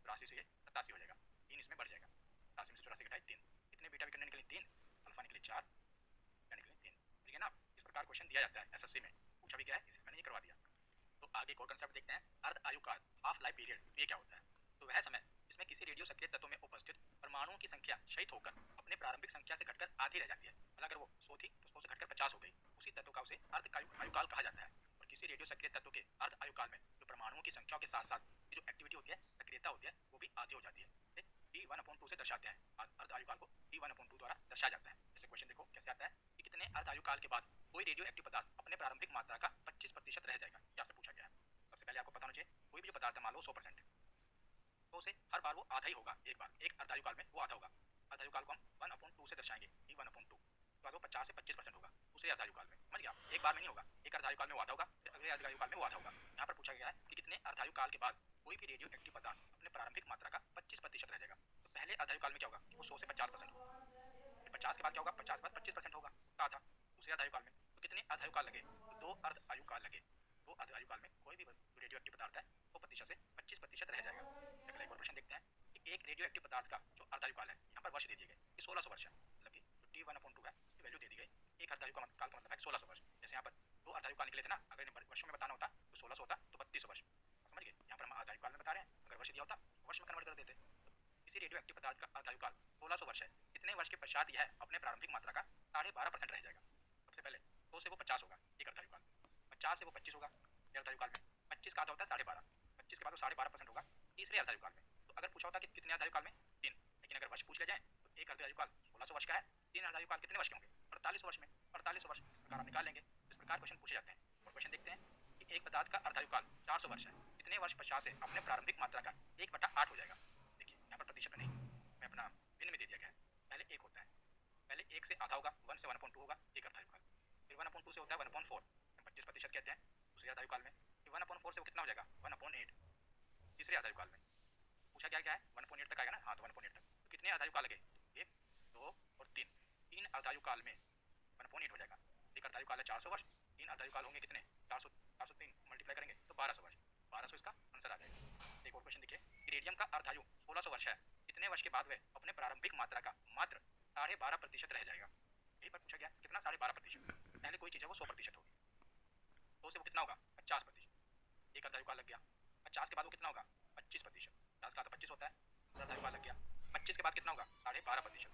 84 से ये 87 हो जाएगा, 3 इसमें बढ़ जाएगा, 87 में से 84 घटाए 3, कितने बीटा भी करने निकले 3, अल्फा निकले 4, बीटा निकले 3। ठीक है ना। इस प्रकार क्वेश्चन दिया जाता है एसएससी में, पूछा भी गया है, इसे मैंने ये करवा दिया। तो आगे एक और कंसेप्ट देखते हैं, अर्ध आयु काल, हाफ लाइफ पीरियड, ये क्या होता है। तो वह समय जिसमें किसी रेडियो सक्रिय तत्व में उपस्थित परमाणुओं की संख्या शहीद होकर अपने प्रारंभिक संख्या से घटकर आधी रह जाती है। मतलब अगर वो 100 थी तो 100 से घटकर 50 हो गई, उसी तत्व का उसे अर्ध आयु काल कहा जाता है। और किसी रेडियो सक्रिय तत्व के अर्ध आयु काल में जो परमाणुओं की संख्या के साथ साथ जो एक्टिविटी होती है, सक्रियता होती है, वो भी आधी हो जाती है। D1/2 से दर्शाते हैं अर्ध आयु काल को, D1/2 द्वारा दर्शाया जाता है। जैसे क्वेश्चन देखो कैसे आता है कि कितने अर्ध आयु काल के बाद कोई रेडियो एक्टिव पदार्थ अपने प्रारंभिक मात्रा का 25% रह जाएगा, ये आपसे पूछा गया है। सबसे पहले आपको पता होना चाहिए कोई भी जो पदार्थ मान लो 100%, तो उसे हर बार वो आधा ही होगा, एक बार एक अर्धायु काल में वो आधा होगा। अर्धायु काल को हम 1/2 से दर्शाएंगे, D1/2, तो बाद वो 50 से 25% होगा दूसरे अर्धायु काल में। समझ गया, एक बार में नहीं होगा, एक अर्धायु काल में वो आधा होगा, फिर अगले अर्धायु काल में वो आधा होगा। यहाँ पर पूछा गया है कि कितने अर्धायु काल के बाद कोई भी रेडियो एक्टिव पदार्थ अपने प्रारंभिक मात्रा का 25% रह जाएगा। तो पहले अर्धायु काल में क्या होगा कि वो 100 से 50% होगा, फिर 50 के बाद क्या होगा, 50 के बाद 25% होगा, आधा दूसरे अर्धायु काल में। तो कितने अर्धायु काल लगे, तो 2 अर्धायु काल लगे। 2 अर्धायु काल में कोई भी रेडियो एक्टिव पदार्थ है वो 100% से 25% रह जाएगा। अगला एक और प्रश्न देखते हैं कि एक रेडियो एक्टिव पदार्थ का जो अर्धायु काल है, यहाँ पर वर्ष दे दिए गए कि 1600 वर्ष है, मतलब कि जो D1/2 है उसकी वैल्यू दे दी गई, एक अर्धायु काल का मतलब है 1600 वर्ष। जैसे यहाँ पर 2 अर्धायु काल निकले थे ना, अगर इन्हें वर्षों में बताना होता तो 1600 होता तो 32 वर्ष। समझ गए, यहाँ पर हम अर्धायु काल में बता रहे हैं, अगर वर्ष दिया होता तो वर्ष में कन्वर्ट कर देते। किसी रेडियो एक्टिव पदार्थ का अर्धायु काल 1600 वर्ष है, कितने वर्ष के पश्चात यह अपने प्रारंभिक मात्रा का 12.5% रह जाएगा। सबसे पहले 100 से वो 50 होगा एक अर्धायु काल, 50 से वो 25 होगा अर्धायु काल में, 25 का आधा होता है 12.5, 25 के बाद वो 12.5% होगा तीसरे अर्धायु काल में। तो अगर पूछा होता कि कितने अर्धायु काल में 3, लेकिन अगर वर्ष पूछ लिया जाए तो एक अर्धायु काल 1600 वर्ष का है, 3 अर्धायु काल कितने वर्ष के होंगे 48 वर्ष में, 48 वर्ष इस प्रकार आप निकाल लेंगे। इस प्रकार क्वेश्चन पूछे जाते हैं। और क्वेश्चन देखते हैं कि एक पदार्थ का अर्धायु काल 400 वर्ष है, कितने वर्ष पश्चात से अपने प्रारंभिक मात्रा का 1/8 हो जाएगा। देखिए यहाँ पर प्रतिशत में नहीं, मैं अपना भिन्न में दे दिया गया है। पहले 1 होता है, पहले 1 से आधा होगा, 1 से 1/2 होगा एक अर्धायु काल, फिर 1/2 से होता है 1/4, 25% कहते हैं दूसरे अर्धायु काल में, फिर 1/4 से वो कितना हो जाएगा 1/8 तीसरे अर्धायु काल में। पूछा क्या क्या है 1/8 तक आएगा ना, हाँ तो 1/8 तक। तो कितने अर्धायु काल लगे, 1 2 और 3, 3 अर्धायु काल में 1/8 हो जाएगा। एक अर्धायु काल है 400 वर्ष, 3 अर्धायु काल होंगे कितने 400, 403 मल्टीप्लाई करेंगे तो 1200 वर्ष, 1200 इसका आंसर आ जाएगा। एक और क्वेश्चन देखिए, रेडियम का अर्धायु 1600 वर्ष है, कितने वर्ष के बाद वह अपने प्रारंभिक मात्रा का मात्र 12.5% रह जाएगा। यही पर पूछा गया कितना 12.5%। पहले कोई चीज है वो 100% होगी, तो से वो कितना होगा 50%, एक अर्धायु काल लग गया। 50 के बाद वो कितना होगा 25%, 50 का तो 25 होता है, दूसरा अर्धायु काल लग गया। 25 के बाद कितना होगा 12.5%,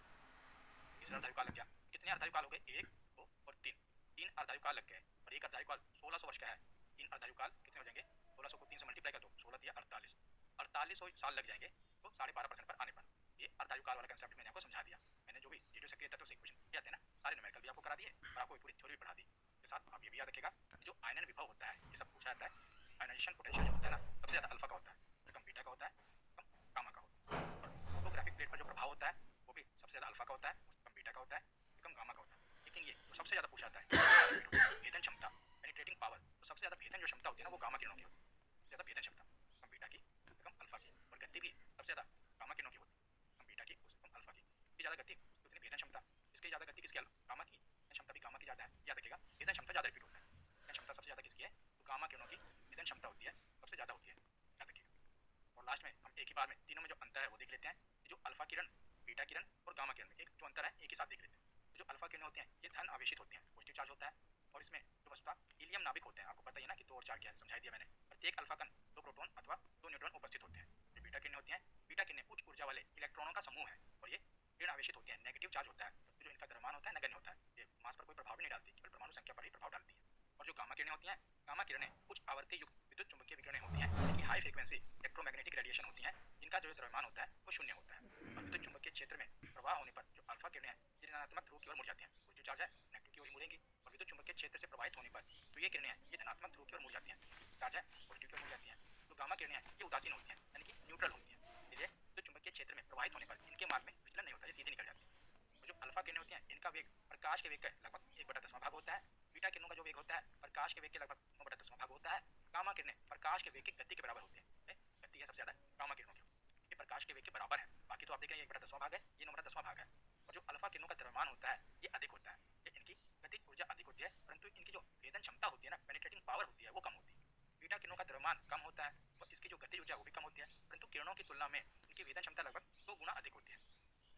तीसरा अर्धायु काल लग गया। कितने अर्धायु काल हो गए 1 2 और 3, 3 अर्धायु काल लग गए। और एक अर्धायु काल 1600 वर्ष का है, 3 अर्धायु काल कितने हो जाएंगे 1600 को 3 से मल्टीप्लाई कर दो, 16 दिया 48, 4800 साल लग जाएंगे तो 12.5% पर आने पर। ये अर्धायु काल वाला कंसेप्ट मैंने आपको समझा दिया। मैंने जो भी रेडियो सक्रिय तत्व से क्वेश्चन किए थे ना, सारे न्यूमेरिकल भी आपको करा दिए और आपको पूरी के साथ आप ये भी याद रखिएगा जो आयनन विभव होता है ये सब पूछा जाता है। आयनाइजेशन पोटेंशियल जो होता है ना सबसे ज़्यादा अल्फा का होता है, कम बीटा का होता है, कम गामा का होता है। और फोटोग्राफिक प्लेट पर जो प्रभाव होता है वो भी सबसे ज़्यादा अल्फा का होता है, कम बीटा का होता है, कम गामा का होता है। लेकिन ये जो सबसे ज़्यादा पूछा जाता है भेदन क्षमता पेनिट्रेटिंग पावर, तो सबसे ज़्यादा भेदन जो क्षमता होती है ना वो गामा किरणों की होती है। ज़्यादा भेदन क्षमता कम बीटा की, कम अल्फा की। और गति भी सबसे ज़्यादा गामा किरणों की होती है, कम बीटा की, कम अल्फा की। ज़्यादा गति उतनी भेदन क्षमता, जिसकी ज़्यादा गति किसकी गामा की, क्षमता भी गामा की ज़्यादा है। याद रखिएगा भेदन क्षमता ज़्यादा रिपीट होता है, भेदन क्षमता सबसे ज़्यादा किसकी है तो गामा किरणों की भेदन क्षमता होती है सबसे ज़्यादा होती है, याद रखिएगा। और लास्ट में हम एक ही बार में तीनों में जो अंतर है वो देख लेते हैं। जो अल्फा किरण, बीटा किरण और गामा किरण में एक जो अंतर है एक ही साथ देख लेते हैं। तो जो अल्फा किरण होती हैं ये धन आवेशित होती हैं, पॉजिटिव चार्ज होता है। और इसमें जो वस्तुतः हीलियम नाभिक होते हैं, आपको पता ही है ना कि 2 और 4 क्या है, समझाई दिया मैंने। प्रत्येक अल्फा कण 2 प्रोटॉन अथवा 2 न्यूट्रॉन उपस्थित होते हैं। जो बीटा किरणें होती हैं, बीटा किरणें उच्च ऊर्जा वाले इलेक्ट्रॉनों का समूह है और ये ऋण आवेशित होती हैं, नेगेटिव चार्ज होता है। तो जो इनका द्रव्यमान होता है नगण्य होता है, ये मास पर कोई प्रभाव भी नहीं डालती, केवल परमाणु संख्या पर ही प्रभाव डालती है। और जो गामा किरणें होती हैं, गामा किरणें उच्च आवर्ती युक्त विद्युत चुंबकीय विकिरणें होती हैं, यानी कि हाई फ्रीक्वेंसी इलेक्ट्रोमैग्नेटिक रेडिएशन होती हैं, जिनका जो द्रव्यमान होता है वो शून्य होता है। और विद्युत चुंबकीय क्षेत्र में प्रवाह होने पर जो अल्फा किरणें हैं ये ऋणात्मक ध्रुव की ओर मुड़ जाती हैं, पॉजिटिव चार्ज है नेगेटिव की ओर मुड़ेंगी। और विद्युत चुंबकीय क्षेत्र से प्रवाहित होने पर जो ये किरणें हैं ये धनात्मक ध्रुव की ओर मुड़ जाती हैं, चार्ज है पॉजिटिव की ओर मुड़ जाती हैं। जो गामा किरणें हैं ये उदासीन होती हैं, यानी कि न्यूट्रल होती हैं, इसलिए विद्युत चुंबकीय क्षेत्र में प्रवाहित होने पर इनके मार्ग में विचलन नहीं होता, ये सीधे निकल जाती हैं। और जो अल्फा किरणें होती हैं इनका वेग प्रकाश के वेग का लगभग 1/10वां भाग होता है। बीटा किरणों का जो वेग होता है प्रकाश के वेग के लगभग 9/10वां भाग होता है। गामा किरणें प्रकाश के वेग की गति के बराबर होती है, गति है सबसे ज्यादा गामा किरणों की, ये प्रकाश के वेग के बराबर है। बाकी तो आप देख रहे हैं 1/10वां भाग है, ये 9/10वां भाग है। और जो अल्फा किरणों का द्रव्यमान होता है ये अधिक होता है, ये इनकी गतिज ऊर्जा अधिक होती है, परंतु इनकी जो भेदन क्षमता होती है ना, पेनिट्रेटिंग पावर होती है वो कम होती है। बीटा किरणों का द्रव्यमान कम होता है और इसकी जो गतिज ऊर्जा वो भी कम होती है, परंतु किरणों की तुलना में इनकी भेदन क्षमता लगभग 2 गुना अधिक होती है।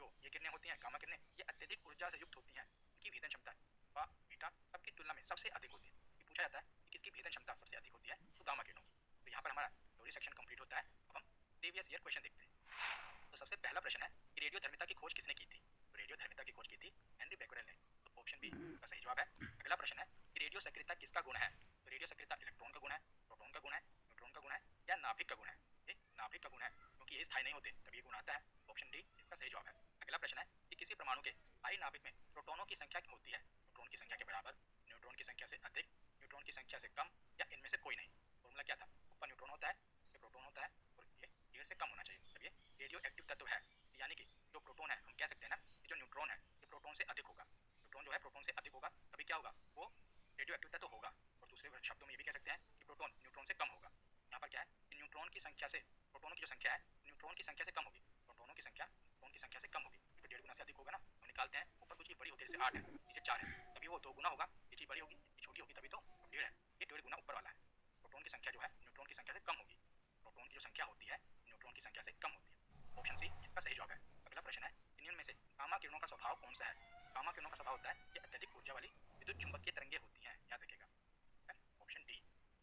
जो ये किरणें होती हैं गामा किरणें ये अत्यधिक ऊर्जा से युक्त होती हैं, इनकी भेदन क्षमता अल्फा बीटा सबकी तुलना में सबसे अधिक होती है। ये पूछा जाता है कि किसकी भेदन क्षमता सबसे अधिक होती है तो गामा किरणों की। तो यहाँ पर हमारा थ्योरी सेक्शन कंप्लीट होता है। अब हम प्रीवियस ईयर क्वेश्चन देखते हैं। तो सबसे पहला प्रश्न है कि रेडियो धर्मिता की खोज किसने की थी। तो रेडियो धर्मिता की खोज की थी हेनरी बेक्वेरेल ने, तो ऑप्शन बी का सही जवाब है। अगला प्रश्न है कि रेडियो सक्रियता किसका गुण है। तो रेडियो सक्रियता इलेक्ट्रॉन का गुण है, प्रोटॉन का गुण है, न्यूट्रॉन का गुण है या नाभिक का गुण है। ये नाभिक का गुण है, क्योंकि ये स्थायी नहीं होते तभी ये गुण आता है। ऑप्शन डी इसका सही जवाब है। अगला प्रश्न है कि किसी परमाणु के स्थायी नाभिक में प्रोटॉनों की संख्या क्या होती है। प्रोटॉन की संख्या के बराबर, न्यूट्रॉन की संख्या से अधिक, न्यूट्रॉन की संख्या से कम या इनमें से कोई नहीं। फॉर्मूला क्या था, ऊपर न्यूट्रॉन होता है, ये प्रोटॉन होता है और ये 1.5 से कम होना चाहिए, तब ये रेडियो एक्टिव तत्व है। यानी कि जो प्रोटॉन है हम कह सकते हैं ना कि जो न्यूट्रॉन है ये प्रोटॉन से अधिक होगा। न्यूट्रॉन जो है प्रोटॉन से अधिक होगा तभी क्या होगा, वो रेडियो एक्टिव तत्व होगा। और दूसरे शब्दों में ये भी कह सकते हैं कि प्रोटॉन न्यूट्रॉन से कम होगा। यहाँ पर क्या है कि न्यूट्रॉन की संख्या से प्रोटॉनों की जो संख्या है न्यूट्रॉन की संख्या से कम होगी, प्रोटॉनों की संख्या न्यूट्रॉन की संख्या से कम होगी, तो 1.5 गुना से अधिक होगा ना। हम निकालते हैं, ऊपर कुछ बड़ी होती है जैसे 8 है, नीचे 4 है, तभी वो 2 गुना होगा। ये चीज बड़ी होगी, ये छोटी होगी तभी तो 1.5 है, ये 1.5 गुना ऊपर वाला है। प्रोटॉन की संख्या जो है न्यूट्रॉन की संख्या से कम होगी, प्रोटॉन की जो संख्या होती है न्यूट्रॉन की संख्या से कम होती है। ऑप्शन सी इसका सही जवाब है। अगला प्रश्न है निम्न में से गामा किरणों का स्वभाव कौन सा है। गामा किरणों का स्वभाव होता है ये अत्यधिक ऊर्जा वाली विद्युत चुंबकीय तरंगें होती हैं, याद रखिएगा। Option D.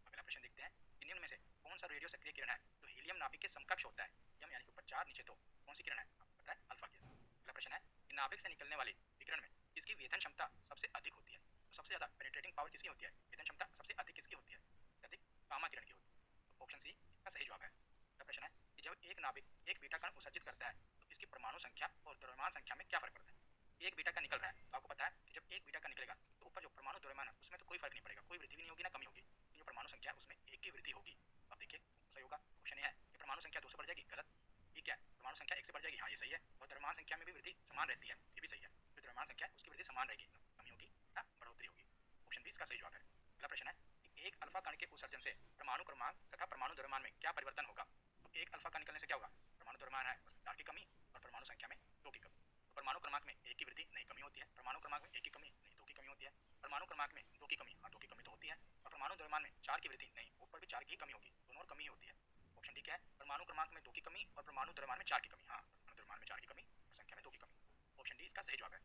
अगला प्रश्न देखते हैं कि निम्न में से कौन सा रेडियो सक्रिय किरण है जो हीलियम नाभिक के समकक्ष होता है। हीलियम यानी कि ऊपर 4 नीचे 2, कौन सी किरण है, आपको पता है अल्फा किरण। अगला प्रश्न है कि नाभिक से निकलने वाली विकिरण में किसकी वेधन क्षमता सबसे अधिक होती है। तो सबसे ज्यादा पेनिट्रेटिंग पावर किसकी होती है, वेधन क्षमता सबसे अधिक किसकी होती है, अधिक गामा किरण की होती है। तो ऑप्शन सी इसका सही जवाब है। अगला प्रश्न है कि जब एक नाभिक एक बीटा कण उत्सर्जित करता है तो इसकी परमाणु संख्या और द्रव्यमान संख्या में क्या फर्क पड़ता है। एक बीटा कण निकल रहा है तो आपको पता है कि जब एक बीटा कण निकलेगा तो ऊपर जो परमाणु द्रव्यमान है उसमें तो कोई फर्क नहीं पड़ेगा, कोई वृद्धि भी नहीं होगी ना कमी होगी, जो परमाणु संख्या है उसमें एक की वृद्धि होगी। अब देखिए सही होगा। ऑप्शन ए है कि परमाणु संख्या 2 से बढ़ जाएगी, गलत। ये क्या है, परमाणु संख्या 1 से बढ़ जाएगी, हाँ ये सही है। और द्रव्यमान संख्या में भी वृद्धि समान रहती है, ये भी सही है। जो द्रव्यमान संख्या है उसकी वृद्धि समान रहेगी, कमी होगी या बढ़ोतरी होगी। ऑप्शन बी इसका सही जवाब है। अगला प्रश्न है कि एक अल्फा कण के उत्सर्जन से परमाणु क्रमांक तथा परमाणु द्रव्यमान में क्या परिवर्तन होगा। तो एक अल्फा कण निकलने से क्या होगा, परमाणु द्रव्यमान है उसमें 4 की कमी और परमाणु संख्या में 2 की कमी। तो परमाणु क्रमांक में 1 की वृद्धि नहीं कमी होती है, परमाणु क्रमांक में 1 की कमी नहीं 2 की कमी होती है, परमाणु क्रमांक में 2 की कमी, हाँ 2 की कमी तो होती है। और परमाणु द्रव्यमान में 4 की वृद्धि नहीं, ऊपर भी 4 की कमी होगी, दोनों और कमी होती है। ऑप्शन डी क्या है, परमाणु क्रमांक में 2 की कमी और परमाणु द्रव्यमान में 4 की कमी, हाँ परमाणु द्रव्यमान में 4 की कमी और संख्या में 2 की कमी। ऑप्शन डी इसका सही जवाब है।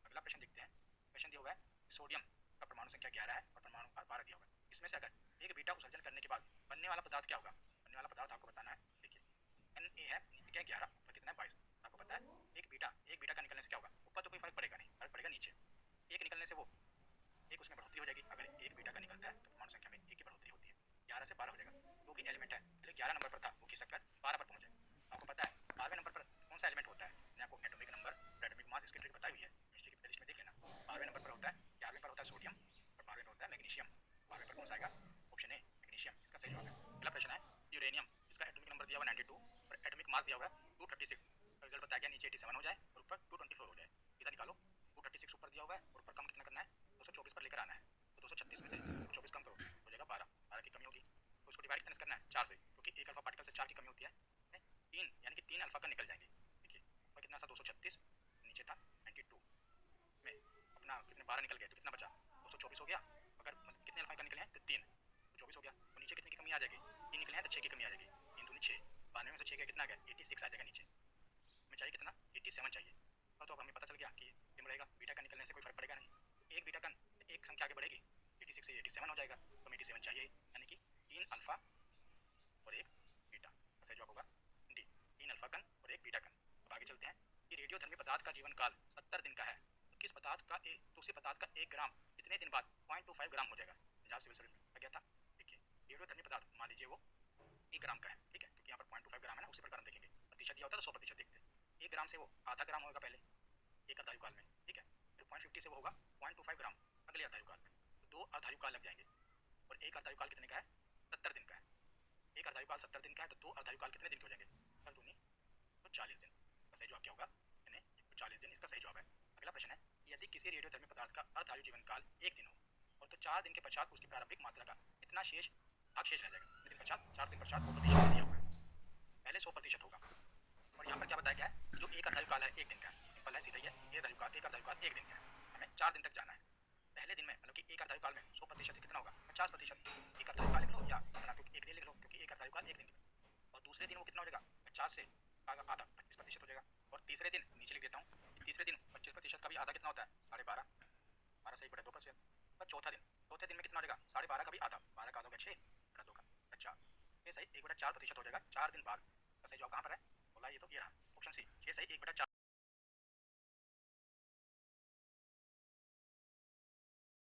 अगला प्रश्न देखते हैं। क्वेश्चन दिया हुआ है सोडियम का परमाणु संख्या 11 है और परमाणु भार 12 दिया हुआ है। इसमें से अगर एक बीटा उत्सर्जन करने के बाद बनने वाला पदार्थ क्या होगा। बनने वाला पदार्थ आपको बताना है। देखिए Na है, नीचे क्या है 11, ऊपर कितना है 22। आपको पता है एक बीटा का निकलने से क्या होगा, ऊपर तो कोई फर्क पड़ेगा नहीं, फर्क पड़ेगा नीचे। एक निकलने से वो एक उसमें बढ़ोतरी हो जाएगी। अगर एक बीटा का निकलता है तो परमाणु संख्या में एक की बढ़ोतरी होती है, 11 से 12 हो जाएगा। जो भी एलिमेंट है पहले 11 नंबर पर था वो खिसक कर 12 पर पहुंच जाएगा। आपको पता है 12वें नंबर पर कौन सा एलिमेंट होता है, मैंने आपको एटॉमिक नंबर और एटॉमिक मास इसकी ट्रिक बताई हुई है, केमिस्ट्री की प्लेलिस्ट में देख लेना। 12वें नंबर पर होता है, 11वें पर होता है सोडियम और 12वें पर होता है आएगा? ऑप्शन ए मैग्नीशियम, इसका सही जवाब है। अगला प्रश्न है यूरेनियम, इसका एटॉमिक नंबर दिया हुआ 92 और एटॉमिक मास दिया हुआ है 236। रिजल्ट बताया गया नीचे 87 हो जाए और ऊपर 224 हो जाए। इधर निकालो, 236 ऊपर दिया हुआ है और ऊपर कम कितना करना है? 224 पर लेकर आना है। तो 236 में से 224 कम करो, हो जाएगा 12, 12 की कमी होगी। तो उसको डिवाइड कितने से करना है? 4 से, क्योंकि एक अल्फा पार्टिकल से 4 की कमी होती है। 3 यानी कि 3 अल्फा का निकल जाएंगे। देखिए ऊपर कितना था 236, नीचे था 92 में अपना कितने 12 निकल गए तो कितना बचा? 224 हो गया। अगर कितने अल्फा का निकले हैं तो 3, तो 24 हो गया। तो नीचे कितने की कमी आ जाएगी? 3 निकले हैं तो 6 की कमी आ जाएगी। 3 दूनी 6, 92 में से 6 गया कितना आ गया? 86 आ जाएगा। नीचे में चाहिए कितना? 87 चाहिए। तो अब हमें पता चल गया कि ये रहेगा बीटा कण निकलने से कोई फर्क पड़ेगा नहीं। एक बीटा कण एक संख्या आगे बढ़ेगी, 86 से 87 हो जाएगा। तो हमें 87 चाहिए, यानी कि 3 अल्फा और एक बीटा। सही जवाब होगा डी, 3 अल्फा कण और एक बीटा कण। अब आगे चलते हैं कि रेडियोधर्मी पदार्थ का जीवन काल 70 दिन का है। तो किस पदार्थ का दूसरे पदार्थ का 1 ग्राम कितने दिन बाद 0.25 ग्राम हो जाएगा? पंजाब सिविल सर्विस में गया था। देखिए रेडियोधर्मी पदार्थ मान लीजिए वो 1 ग्राम का है, ठीक है, क्योंकि यहाँ पर 0.25 ग्राम है ना, उसी प्रकार हम देखेंगे। प्रतिशत दिया होता है तो 100% देखते हैं। 1 ग्राम से वो आधा ग्राम होगा पहले एक अर्धायुकाल में, ठीक है, फिर 0.50 से वो होगा 0.25 ग्राम अगले अर्धायुकाल में। तो 2 अर्धायुकाल लग जाएंगे और एक अर्धायुकाल कितने का है? 70 दिन का है। एक अर्धायुकाल 70 दिन का है तो 2 अर्धायुकाल कितने दिन के हो जाएंगे? कर दूनी तो 40 दिन। का सही जवाब क्या होगा? यानी 40 दिन इसका सही जवाब है। अगला प्रश्न है यदि किसी रेडियोधर्मी पदार्थ का अर्धायु जीवन काल 1 दिन हो और तो 4 दिन के पश्चात उसकी प्रारंभिक मात्रा का इतना शेष भाग शेष रह जाएगा। दिन पश्चात 4 दिन पश्चात 2% दिया हुआ है, पहले 100% होगा। और यहाँ पर क्या बताया गया है? जो एक अर्धायुकाल है 1 दिन का है, सिंपल है, सीधा ही है। एक अर्धायुकाल 1 दिन का है, हमें 4 दिन तक जाना है। पहले दिन में मतलब कि एक अर्धायुकाल में 100% कितना होगा? 50%। एक अर्धायुकाल लिख लो या अपना एक दिन लिख लो, क्योंकि एक अर्धायुकाल 1 दिन का। और दूसरे दिन वो कितना हो जाएगा? 50 से आधा 25% हो जाएगा। और तीसरे दिन नीचे लिख देता हूँ, तीसरे दिन 25% का भी आधा कितना होता है? 12.5, 12 से 1/2%। और चौथे दिन में कितना हो जाएगा? 12.5 का भी आधा, 12 का आधा होगा 6, 2 का 4, ये सही 1/4% हो जाएगा 4 दिन बाद। का सही जवाब कहाँ पर है? बोला ये तो ये रहा ऑप्शन सी, 6 सही 1/4।